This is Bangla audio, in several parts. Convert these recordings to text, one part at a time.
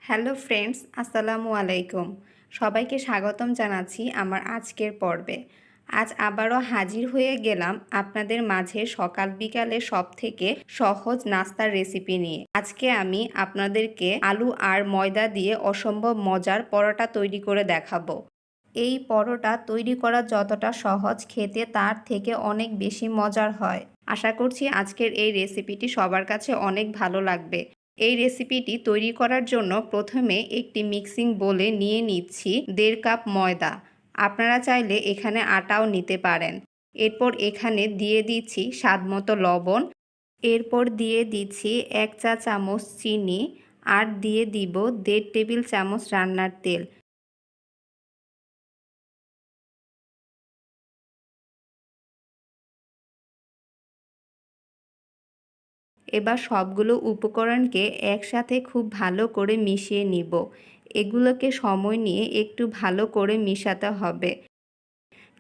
হ্যালো ফ্রেন্ডস, আসসালামু আলাইকুম। সবাইকে স্বাগতম জানাচ্ছি আমার আজকের পর্বে। আজ আবারও হাজির হয়ে গেলাম আপনাদের মাঝে সকাল বিকালে সবথেকে সহজ নাস্তার রেসিপি নিয়ে। আজকে আমি আপনাদেরকে আলু আর ময়দা দিয়ে অসম্ভব মজার পরোটা তৈরি করে দেখাবো। এই পরোটা তৈরি করা যতটা সহজ, খেতে তার থেকে অনেক বেশি মজার হয়। আশা করছি আজকের এই রেসিপিটি সবার কাছে অনেক ভালো লাগবে। এই রেসিপিটি তৈরি করার জন্য প্রথমে একটি মিক্সিং বোলে নিয়ে নিচ্ছি 1.5 কাপ ময়দা। আপনারা চাইলে এখানে আটাও নিতে পারেন। এরপর এখানে দিয়ে দিচ্ছি স্বাদমতো লবণ। এরপর দিয়ে দিচ্ছি 1 চা চামচ চিনি আর দিয়ে দিব 1.5 টেবিল চামচ রান্নার তেল। এবার সবগুলো উপকরণকে একসাথে খুব ভালো করে মিশিয়ে নিব। এগুলোকে সময় নিয়ে একটু ভালো করে মিশাতে হবে,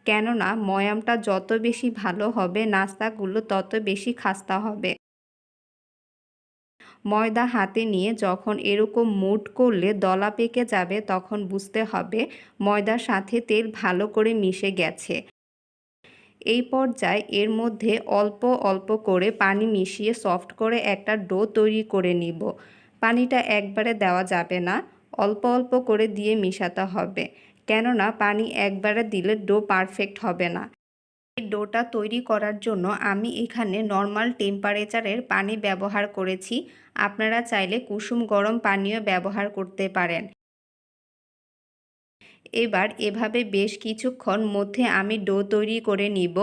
কেননা ময়ামটা যত বেশি ভালো হবে নাস্তাগুলো তত বেশি খাস্তা হবে। ময়দা হাতে নিয়ে যখন এরকম মুঠ করলে দলা পেকে যাবে তখন বুঝতে হবে ময়দার সাথে তেল ভালো করে মিশে গেছে। এই পর্যায়ে এর মধ্যে অল্প অল্প করে পানি মিশিয়ে সফট করে একটা ডো তৈরি করে নিব। পানিটা একবারে দেওয়া যাবে না, অল্প অল্প করে দিয়ে মিশাতে হবে, কেননা পানি একবারে দিলে ডো পারফেক্ট হবে না। এই ডোটা তৈরি করার জন্য আমি এখানে নর্মাল টেম্পারেচারের পানি ব্যবহার করেছি। আপনারা চাইলে কুসুম গরম পানিও ব্যবহার করতে পারেন। এবার এভাবে বেশ কিছুক্ষণ মধ্যে আমি ডো তৈরি করে নিব।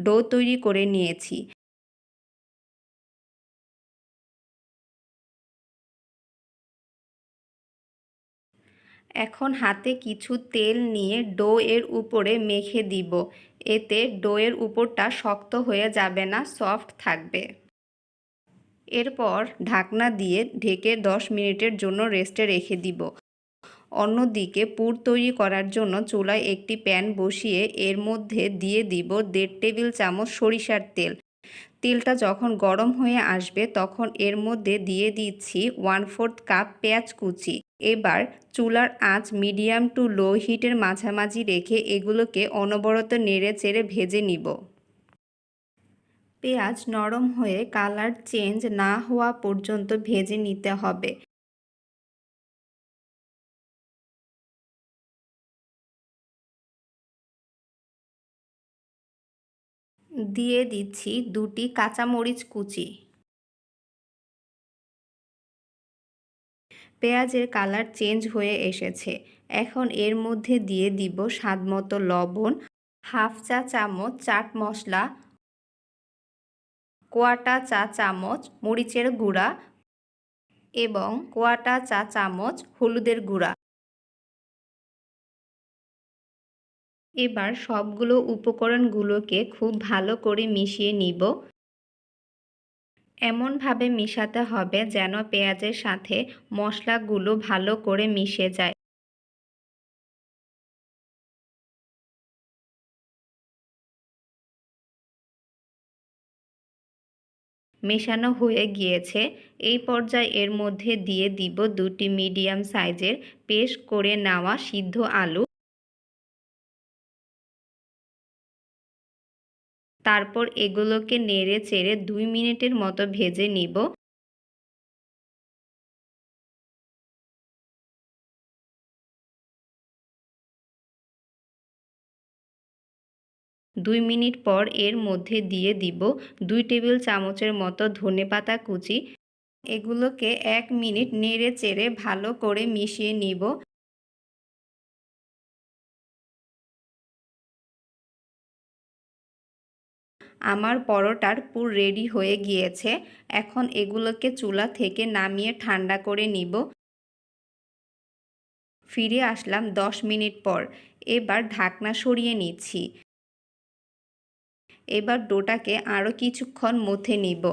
ডো তৈরি করে নিয়েছি। এখন হাতে কিছু তেল নিয়ে ডো এর উপরে মেখে দিব। এতে ডো এর উপরটা শক্ত হয়ে যাবে না, সফট থাকবে। এরপর ঢাকনা দিয়ে ঢেকে 10 মিনিটের জন্য রেস্টে রেখে দিব। অন্যদিকে পুর তৈরি করার জন্য চুলায় একটি প্যান বসিয়ে এর মধ্যে দিয়ে দিব 1.5 টেবিল চামচ সরিষার তেল। তেলটা যখন গরম হয়ে আসবে তখন এর মধ্যে দিয়ে দিচ্ছি 1/4 কাপ পেঁয়াজ কুচি। এবার চুলার আঁচ মিডিয়াম টু লো হিটের মাঝামাঝি রেখে এগুলোকে অনবরত নেড়ে চেড়ে ভেজে নিব। পেঁয়াজ নরম হয়ে কালার চেঞ্জ না হওয়া পর্যন্ত ভেজে নিতে হবে। দিয়ে দিচ্ছি 2টি কাঁচামরিচ কুচি। পেঁয়াজের কালার চেঞ্জ হয়ে এসেছে। এখন এর মধ্যে দিয়ে দিব স্বাদমতো লবণ, হাফ চা চামচ চাট মশলা, কোয়াটা চা চামচ মরিচের গুঁড়া এবং কোয়াটা চা চামচ হলুদের গুঁড়া। এবার সবগুলো উপকরণগুলোকে খুব ভালো করে মিশিয়ে নিব। এমনভাবে মিশাতে হবে যেন পেঁয়াজের সাথে মশলাগুলো ভালো করে মিশে যায়। মেশানো হয়ে গিয়েছে। এই পর্যায়ে এর মধ্যে দিয়ে দিব 2টি মিডিয়াম সাইজের পেস্ট করে নেওয়া সিদ্ধ আলু। তারপর এগুলোকে নেড়ে চেড়ে 2 মিনিটের মতো ভেজে নিব। দুই মিনিট পর এর মধ্যে দিয়ে দিব 2 টেবিল চামচের মতো ধনেপাতা কুচি। এগুলোকে 1 মিনিট নেড়ে চেড়ে ভালো করে মিশিয়ে নিব। আমার পরোটার পুর রেডি হয়ে গিয়েছে। এখন এগুলোকে চুলা থেকে নামিয়ে ঠান্ডা করে নিব। ফিরে আসলাম 10 মিনিট পর। এবার ঢাকনা সরিয়ে নিচ্ছি। এবার ডোটাকে আরও কিছুক্ষণ মথে নিব।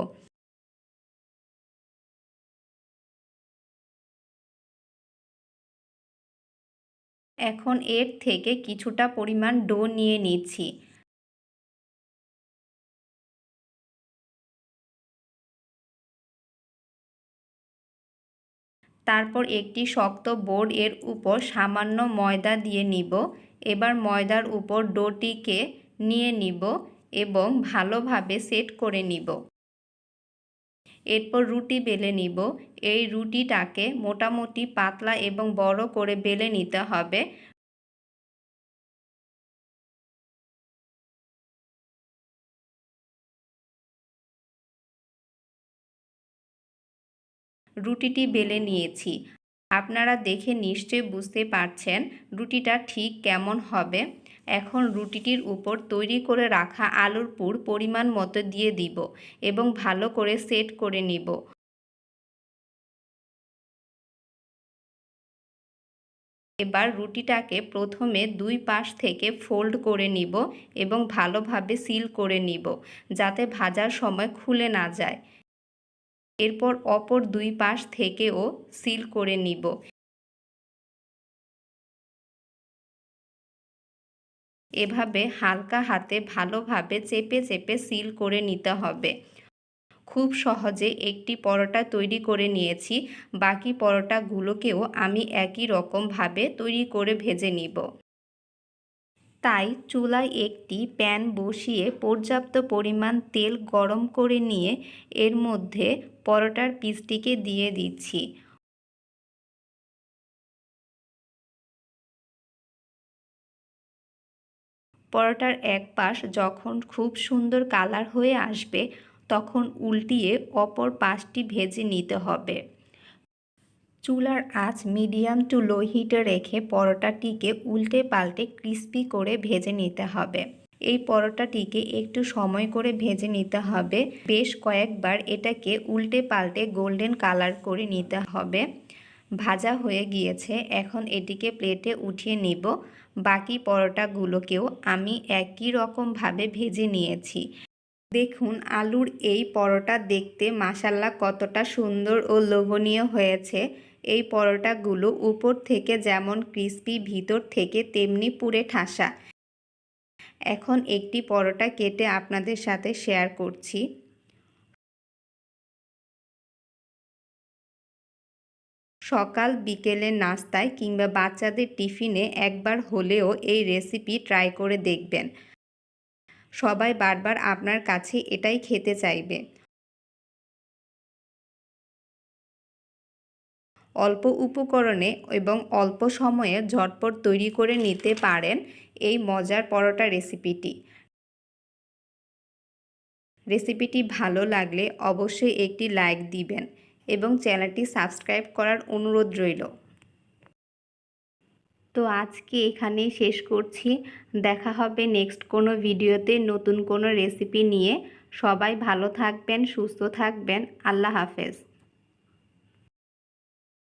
এখন এর থেকে কিছুটা পরিমাণ ডো নিয়ে নিচ্ছি। তারপর একটি শক্ত বোর্ড এর উপর সামান্য ময়দা দিয়ে নিব। এবার ময়দার উপর ডোটিকে নিয়ে নিব এবং ভালোভাবে সেট করে নিব। এরপর রুটি বেলে নিব। এই রুটিটাকে মোটামুটি পাতলা এবং বড় করে বেলে নিতে হবে। রুটিটি বেলে নিয়েছি। আপনারা দেখে নিশ্চয়ই বুঝতে পারছেন রুটিটা ঠিক কেমন হবে। এখন রুটিটির উপর তৈরি করে রাখা আলুর পুর পরিমাণ মতো দিয়ে দিব এবং ভালো করে সেট করে নিব। এবার রুটিটাকে প্রথমে দুই পাশ থেকে ফোল্ড করে নিব এবং ভালোভাবে সিল করে নিব যাতে ভাজার সময় খুলে না যায়। এরপর অপর দুই পাশ থেকেও সিল করে নিব। এভাবে হালকা হাতে ভালোভাবে চেপে চেপে সিল করে নিতে হবে। খুব সহজে একটি পরোটা তৈরি করে নিয়েছি। বাকি পরোটাগুলোকেও আমি একই রকমভাবে তৈরি করে ভেজে নিব। তাই চুলায় একটি প্যান বসিয়ে পর্যাপ্ত পরিমাণ তেল গরম করে নিয়ে এর মধ্যে পরোটার পিসটিকে দিয়ে দিচ্ছি। পরোটার এক পাশ যখন খুব সুন্দর কালার হয়ে আসবে তখন উল্টিয়ে অপর পাশটি ভেজে নিতে হবে। চুলার আঁচ মিডিয়াম টু লো হিটে রেখে পরোটাটিকে উল্টে পাল্টে ক্রিস্পি করে ভেজে নিতে হবে। এই পরোটাটিকে একটু সময় করে ভেজে নিতে হবে। বেশ কয়েকবার এটাকে উল্টে পাল্টে গোল্ডেন কালার করে নিতে হবে। ভাজা হয়ে গিয়েছে, এখন এটিকে প্লেটে উঠিয়ে নিব। বাকি পরোটাগুলোকেও আমি একই রকমভাবে ভেজে নিয়েছি। দেখুন আলুর এই পরোটা দেখতে মাশাআল্লাহ কতটা সুন্দর ও লোভনীয় হয়েছে। এই পরোটাগুলো উপর থেকে যেমন ক্রিস্পি, ভিতর থেকে তেমনি পুরে ঠাসা। এখন একটি পরোটা কেটে আপনাদের সাথে শেয়ার করছি। সকাল বিকেলের নাস্তায় কিংবা বাচ্চাদের টিফিনে একবার হলেও এই রেসিপি ট্রাই করে দেখবেন। সবাই বারবার আপনার কাছে এটাই খেতে চাইবে। অল্প উপকরণে এবং অল্প সময়ে ঝটপট তৈরি করে নিতে পারেন এই মজার পরোটা রেসিপিটি। রেসিপিটি ভালো লাগলে অবশ্যই একটি লাইক দিবেন এবং চ্যানেলটি সাবস্ক্রাইব করার অনুরোধ রইল। তো আজকে এখানেই শেষ করছি। দেখা হবে নেক্সট কোনো ভিডিওতে নতুন কোনো রেসিপি নিয়ে। সবাই ভালো থাকবেন, সুস্থ থাকবেন। আল্লাহ হাফেজ।